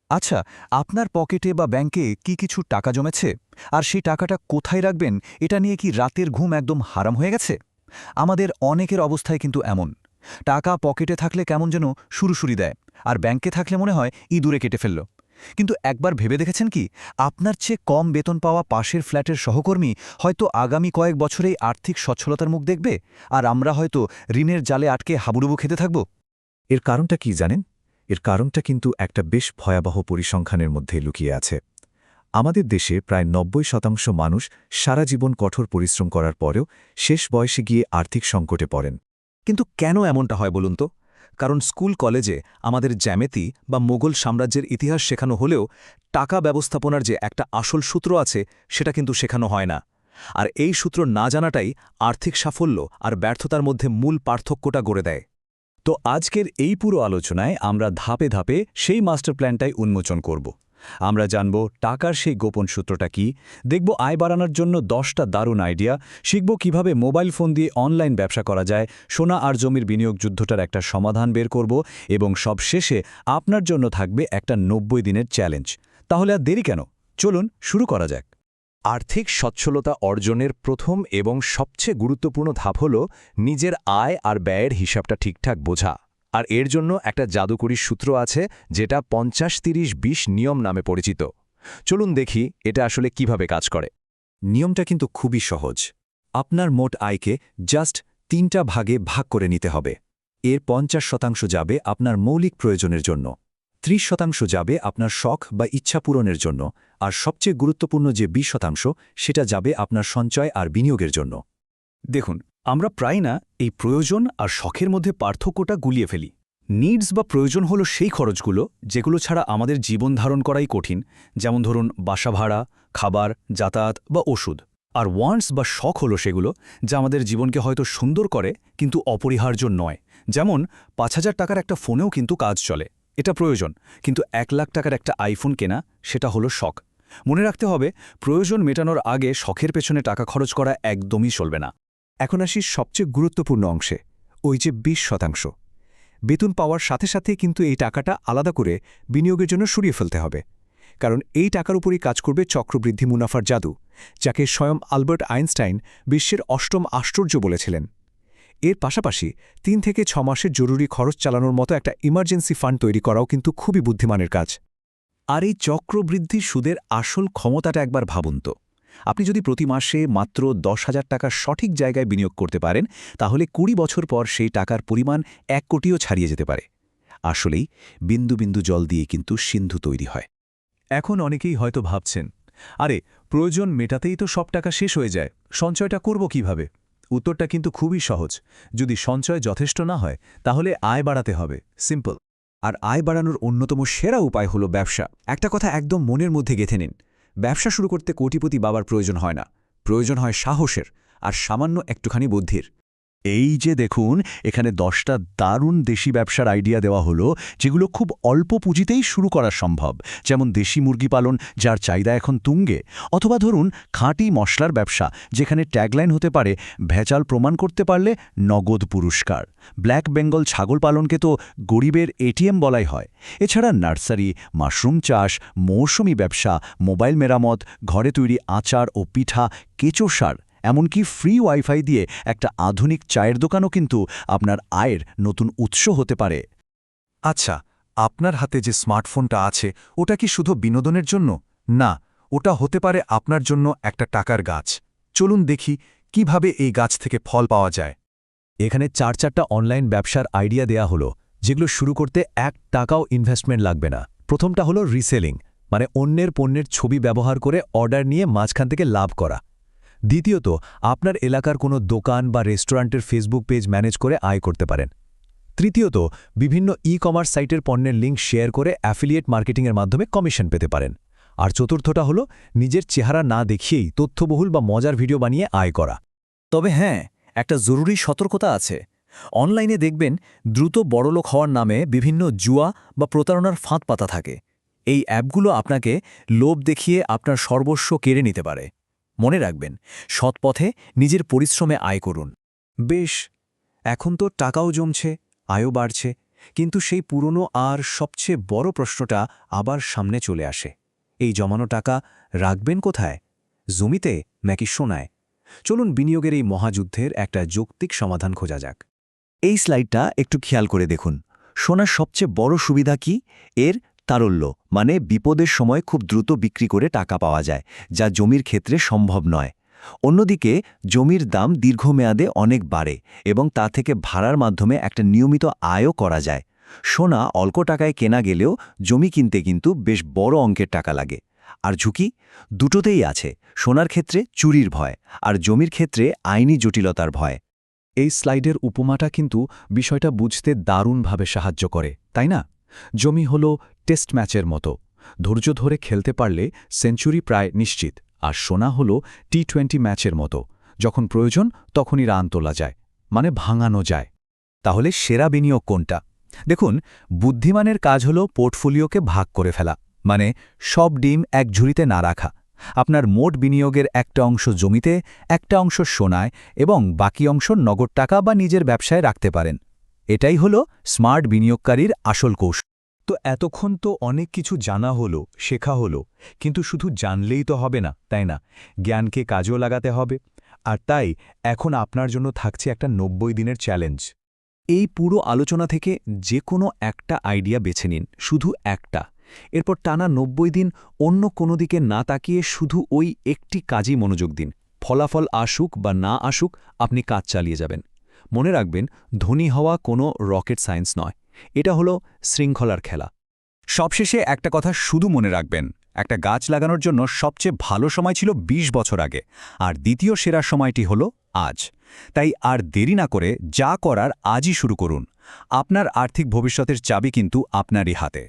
আচ্ছা, আপনার পকেটে বা ব্যাংকে কি কিছু টাকা জমেছে? আর সেই টাকাটা কোথায় রাখবেন এটা নিয়ে কি রাতের ঘুম একদম হারাম হয়ে গেছে? আমাদের অনেকের অবস্থায় কিন্তু এমন। টাকা পকেটে থাকলে কেমন যেন সুরসুরি দেয়, আর ব্যাংকে থাকলে মনে হয় ইঁদুরে কেটে ফেলল। কিন্তু একবার ভেবে দেখেছেন কি, আপনার চেয়ে কম বেতন পাওয়া পাশের ফ্ল্যাটের সহকর্মী হয়তো আগামী কয়েক বছরেই আর্থিক সচ্ছলতার মুখ দেখবে, আর আমরা হয়তো ঋণের জালে আটকে হাবুডুবু খেতে থাকব। এর কারণটা কি জানেন? এর কারণটা কিন্তু একটা বেশ ভয়াবহ পরিসংখ্যানের মধ্যে লুকিয়ে আছে। আমাদের দেশে প্রায় ৯০% মানুষ সারা জীবন কঠোর পরিশ্রম করার পরেও শেষ বয়সে গিয়ে আর্থিক সংকটে পড়েন। কিন্তু কেন এমনটা হয় বলুন তো? কারণ স্কুল কলেজে আমাদের জ্যামিতি বা মোগল সাম্রাজ্যের ইতিহাস শেখানো হলেও টাকা ব্যবস্থাপনার যে একটা আসল সূত্র আছে সেটা কিন্তু শেখানো হয় না। আর এই সূত্র না জানাটাই আর্থিক সাফল্য আর ব্যর্থতার মধ্যে মূল পার্থক্যটা গড়ে দেয়। তো আজকের এই পুরো আলোচনায় আমরা ধাপে ধাপে সেই মাস্টার প্ল্যানটাই উন্মোচন করব। আমরা জানব টাকার সেই গোপন সূত্রটা কি, দেখব আয় বাড়ানোর জন্য 10টা দারুণ আইডিয়া, শিখব কিভাবে মোবাইল ফোন দিয়ে অনলাইন ব্যবসা করা যায়, সোনা আর জমির বিনিয়োগ যুদ্ধটার একটা সমাধান বের করব, এবং সবশেষে আপনার জন্য থাকবে একটা 90 দিনের চ্যালেঞ্জ। তাহলে আর দেরি কেন, চলুন শুরু করা যাক। আর্থিক সচ্ছলতা অর্জনের প্রথম এবং সবচেয়ে গুরুত্বপূর্ণ ধাপ হল নিজের আয় আর ব্যয়ের হিসাবটা ঠিকঠাক বোঝা। আর এর জন্য একটা জাদুকরী সূত্র আছে, যেটা 50-30-20 নিয়ম নামে পরিচিত। চলুন দেখি এটা আসলে কিভাবে কাজ করে। নিয়মটা কিন্তু খুবই সহজ। আপনার মোট আয়কে জাস্ট 3টা ভাগে ভাগ করে নিতে হবে। এর 50% যাবে আপনার মৌলিক প্রয়োজনের জন্য, 30% যাবে আপনার শখ বা ইচ্ছা পূরণের জন্য, আর সবচেয়ে গুরুত্বপূর্ণ যে 20% সেটা যাবে আপনার সঞ্চয় আর বিনিয়োগের জন্য। দেখুন, আমরা প্রায় না এই প্রয়োজন আর শখের মধ্যে পার্থক্যটা গুলিয়ে ফেলি। নিডস বা প্রয়োজন হলো সেই খরচগুলো যেগুলো ছাড়া আমাদের জীবন ধারণ করাই কঠিন, যেমন ধরুন বাসা ভাড়া, খাবার, যাতায়াত বা ওষুধ। আর ওয়ান্টস বা শখ হলো সেগুলো যা আমাদের জীবনকে হয়তো সুন্দর করে কিন্তু অপরিহার্য নয়। যেমন ৫,০০০ টাকার একটা ফোনেও কিন্তু কাজ চলে, এটা প্রয়োজন। কিন্তু ১,০০,০০০ টাকার একটা আইফোন কেনা, সেটা হলো শখ। মনে রাখতে হবে, প্রয়োজন মেটানোর আগে শখের পেছনে টাকা খরচ করা একদমই চলবে না। এখন আসি সবচেয়ে গুরুত্বপূর্ণ অংশে, ওই যে 20%। বেতন পাওয়ার সাথে সাথে কিন্তু এই টাকাটা আলাদা করে বিনিয়োগের জন্য সরিয়ে ফেলতে হবে। কারণ এই টাকার উপরই কাজ করবে চক্রবৃদ্ধি মুনাফার জাদু, যাকে স্বয়ং আলবার্ট আইনস্টাইন বিশ্বের অষ্টম আশ্চর্য বলেছিলেন। এর পাশাপাশি 3 থেকে 6 মাসের জরুরি খরচ চালানোর মতো একটা ইমার্জেন্সি ফান্ড তৈরি করাও কিন্তু খুবই বুদ্ধিমানের কাজ। আর এই চক্রবৃদ্ধি সুদের আসল ক্ষমতাটা একবার ভাবুন তো। আপনি যদি প্রতি মাসে মাত্র 10,০০০ টাকা সঠিক জায়গায় বিনিয়োগ করতে পারেন, তাহলে 20 বছর পর সেই টাকার পরিমাণ 1 কোটিও ছাড়িয়ে যেতে পারে। আসলেই বিন্দু বিন্দু জল দিয়ে কিন্তু সিন্ধু তৈরি হয়। এখন অনেকেই হয়তো ভাবছেন, আরে প্রয়োজন মেটাতেই তো সব টাকা শেষ হয়ে যায়, সঞ্চয়টা করব কিভাবে? উত্তরটা কিন্তু খুবই সহজ। যদি সঞ্চয় যথেষ্ট না হয়, তাহলে আয় বাড়াতে হবে, সিম্পল। আর আয় বাড়ানোর অন্যতম সেরা উপায় হলো ব্যবসা। একটা কথা একদম মনের মধ্যে গেঁথে নিন, ব্যবসা শুরু করতে কোটিপতি বাবার প্রয়োজন হয় না, প্রয়োজন হয় সাহসের আর সামান্য একটুখানি বুদ্ধির। এই যে দেখুন, এখানে 10টা দারুণ দেশি ব্যবসার আইডিয়া দেওয়া হলো, যেগুলো খুব অল্প পুঁজিতেই শুরু করা সম্ভব। যেমন দেশি মুরগি পালন, যার চাহিদা এখন তুঙ্গে, অথবা ধরুন খাঁটি মশলার ব্যবসা, যেখানে ট্যাগলাইন হতে পারে ভেজাল প্রমাণ করতে পারলে নগদ পুরস্কার। ব্ল্যাক বেঙ্গল ছাগল পালনকে তো গরিবের এটিএম বলাই হয়। এছাড়া নার্সারি, মাশরুম চাষ, মৌসুমি ব্যবসা, মোবাইল মেরামত, ঘরে তৈরি আচার ও পিঠা, কেঁচো সার, এমনকি ফ্রি ওয়াইফাই দিয়ে একটা আধুনিক চায়ের দোকানও কিন্তু আপনার আয়ের নতুন উৎস হতে পারে। আচ্ছা, আপনার হাতে যে স্মার্টফোনটা আছে, ওটা কি শুধু বিনোদনের জন্য? না, ওটা হতে পারে আপনার জন্য একটা টাকার গাছ। চলুন দেখি কিভাবে এই গাছ থেকে ফল পাওয়া যায়। এখানে 4টা অনলাইন ব্যবসার আইডিয়া দেয়া হলো, যেগুলো শুরু করতে 1 টাকাও ইনভেস্টমেন্ট লাগবে না। প্রথমটা হলো রিসেলিং, মানে অন্যের পণ্যের ছবি ব্যবহার করে অর্ডার নিয়ে মাঝখান থেকে লাভ করা। দ্বিতীয়ত, আপনার এলাকার কোনো দোকান বা রেস্টুরেন্টের ফেসবুক পেজ ম্যানেজ করে আয় করতে পারেন। তৃতীয়ত, বিভিন্ন ই-কমার্স সাইটের পণ্যের লিঙ্ক শেয়ার করে অ্যাফিলিয়েট মার্কেটিংয়ের মাধ্যমে কমিশন পেতে পারেন। আর চতুর্থটা হলো নিজের চেহারা না দেখিয়েই তথ্যবহুল বা মজার ভিডিও বানিয়ে আয় করা। তবে হ্যাঁ, একটা জরুরি সতর্কতা আছে। অনলাইনে দেখবেন দ্রুত বড়লোক হওয়ার নামে বিভিন্ন জুয়া বা প্রতারণার ফাঁদ পাতা থাকে। এই অ্যাপগুলো আপনাকে লোভ দেখিয়ে আপনার সর্বস্ব কেড়ে নিতে পারে। মনে রাখবেন, সৎ পথে নিজের পরিশ্রমে আয় করুন। বেশ, এখন তো টাকাও জমছে, আয়ও বাড়ছে, কিন্তু সেই পুরনো আর সবচেয়ে বড় প্রশ্নটা আবার সামনে চলে আসে। এই জমানো টাকা রাখবেন কোথায়? জমিতে নাকি সোনায়? চলুন বিনিয়োগের এই মহাযুদ্ধের একটা যৌক্তিক সমাধান খোঁজা যাক। এই স্লাইডটা একটু খেয়াল করে দেখুন। সোনার সবচেয়ে বড় সুবিধা কি? এর তারল্য, মানে বিপদের সময় খুব দ্রুত বিক্রি করে টাকা পাওয়া যায়, যা জমির ক্ষেত্রে সম্ভব নয়। অন্যদিকে জমির দাম দীর্ঘমেয়াদে অনেক বাড়ে এবং তা থেকে ভাড়ার মাধ্যমে একটা নিয়মিত আয়ও করা যায়। সোনা অল্প টাকায় কেনা গেলেও জমি কিনতে কিন্তু বেশ বড় অঙ্কের টাকা লাগে। আর ঝুঁকি দুটোতেই আছে। সোনার ক্ষেত্রে চুরির ভয়, আর জমির ক্ষেত্রে আইনি জটিলতার ভয়। এই স্লাইডের উপমাটা কিন্তু বিষয়টা বুঝতে দারুণভাবে সাহায্য করে, তাই না? জমি হল টেস্ট ম্যাচের মতো। ধৈর্য ধরে খেলতে পারলে সেঞ্চুরি প্রায় নিশ্চিত। আর সোনা হল টি-20 ম্যাচের মতো। যখন প্রয়োজন তখনই রান তোলা যায়, মানে ভাঙানো যায়। তাহলে সেরা বিনিয়োগ কোনটা? দেখুন, বুদ্ধিমানের কাজ হল পোর্টফোলিওকে ভাগ করে ফেলা, মানে সব ডিম এক ঝুড়িতে না রাখা। আপনার মোট বিনিয়োগের একটা অংশ জমিতে, একটা অংশ সোনায় এবং বাকি অংশ নগদ টাকা বা নিজের ব্যবসায় রাখতে পারেন। এটাই হলো স্মার্ট বিনিয়োগকারীর আসল কৌশল। তো এতক্ষণ তো অনেক কিছু জানা হলো, শেখা হলো, কিন্তু শুধু জানলেই তো হবে না, তাই না? জ্ঞানকে কাজেও লাগাতে হবে। আর তাই এখন আপনার জন্য থাকছে একটা 90 দিনের চ্যালেঞ্জ। এই পুরো আলোচনা থেকে যে কোনো একটা আইডিয়া বেছে নিন, শুধু একটা। এরপর টানা 90 দিন অন্য কোনো দিকে না তাকিয়ে শুধু ওই একটি কাজেই মনোযোগ দিন। ফলাফল আসুক বা না আসুক, আপনি কাজ চালিয়ে যাবেন। মনে রাখবেন, ধনী হওয়া কোনো রকেট সায়েন্স নয়, এটা হলো শৃঙ্খলার খেলা। সবশেষে একটা কথা শুধু মনে রাখবেন, একটা গাছ লাগানোর জন্য সবচেয়ে ভালো সময় ছিল 20 বছর আগে, আর দ্বিতীয় সেরা সময়টি হলো আজ। তাই আর দেরি না করে যা করার আজই শুরু করুন। আপনার আর্থিক ভবিষ্যতের চাবি কিন্তু আপনারই হাতে।